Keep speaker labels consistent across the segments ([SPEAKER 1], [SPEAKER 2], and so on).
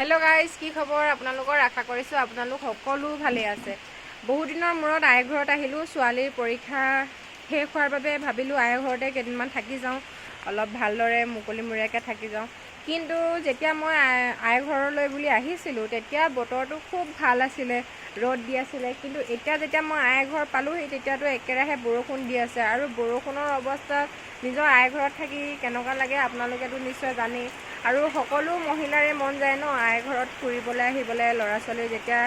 [SPEAKER 1] Hello guys की खबर आपनालोকৰ आशा কৰিছো আপোনালোক সকলো ভালে আছে। বহু দিনৰ মূৰত আই ঘৰত আহিলো। ছোৱালীৰ পৰীক্ষা শেষ হোৱাৰ বাবে ভাবিলো আই ঘৰতে কেইদিনমান থাকি যাওঁ, অলপ ভালদৰে মুকলিমূৰীয়াকৈ থাকি যাওঁ। কিন্তু যেতিয়া মই আই ঘৰলৈ বুলি আহিছিলোঁ তেতিয়া বতৰটো খুব ভাল আছিলে, ৰ'দ দি আছিলে। কিন্তু এতিয়া যেতিয়া মই আই ঘৰ পালোহি তেতিয়াতো একেৰাহে বৰষুণ দি আছে আৰু বৰষুণৰ অৱস্থাত নিজৰ আই ঘৰত থাকি কেনেকুৱা লাগে আপোনালোকেতো নিশ্চয় জানেই। আৰু সকলো মহিলাৰে মন যায় ন আই ঘৰত ফুৰিবলৈ আহিবলৈ। ল'ৰা ছোৱালীৰ যেতিয়া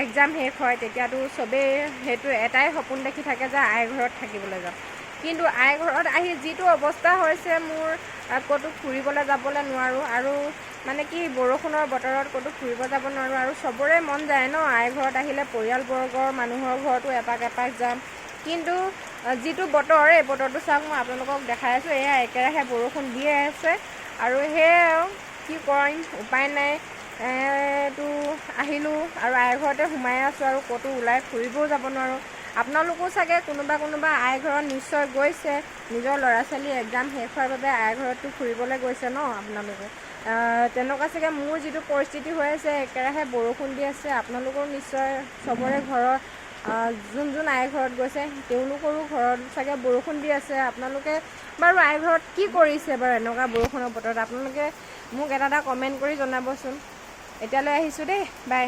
[SPEAKER 1] এক্সাম শেষ হয় তেতিয়াতো চবেই সেইটো এটাই সপোন দেখি থাকে যে আই ঘৰত থাকিবলৈ যাম। কিন্তু আই ঘৰত আহি যিটো অৱস্থা হৈছে মোৰ, ক'তো ফুৰিবলৈ যাবলৈ নোৱাৰোঁ। আৰু মানে কি বৰষুণৰ বতৰত ক'তো ফুৰিব যাব নোৱাৰোঁ। আৰু চবৰে মন যায় ন আই ঘৰত আহিলে পৰিয়ালবৰ্গৰ মানুহৰ ঘৰতো এপাক এপাক যাম। কিন্তু যিটো বতৰ, এই বতৰটো চাওক, মই আপোনালোকক দেখাই আছোঁ। এয়া একেৰাহে বৰষুণ দিয়ে আছে আৰু সেয়াই কি কৰিম, উপায় নাই। তো আহিলোঁ আৰু আই ঘৰতে সোমাই আছোঁ আৰু ক'তো ওলাই ফুৰিবও যাব নোৱাৰোঁ। আপোনালোকো চাগে কোনোবা আই ঘৰত নিশ্চয় গৈছে, নিজৰ ল'ৰা ছোৱালী এক্সাম শেষ হোৱাৰ বাবে আই ঘৰততো ফুৰিবলৈ গৈছে ন আপোনালোকে। তেনেকুৱা চাগে মোৰ যিটো পৰিস্থিতি হৈ আছে, একেৰাহে বৰষুণ দি আছে। আপোনালোকৰ নিশ্চয় চবৰে ঘৰত যোন আই ঘৰত গৈছে তেওঁলোকৰো ঘৰত চাগে বৰষুণ দি আছে। আপোনালোকে বাৰু আই ঘৰত কি কৰিছে বাৰু এনেকুৱা বৰষুণৰ বতৰত? আপোনালোকে মোক এটা কমেণ্ট কৰি জনাবচোন। এতিয়ালৈ আহিছোঁ দেই, বাই।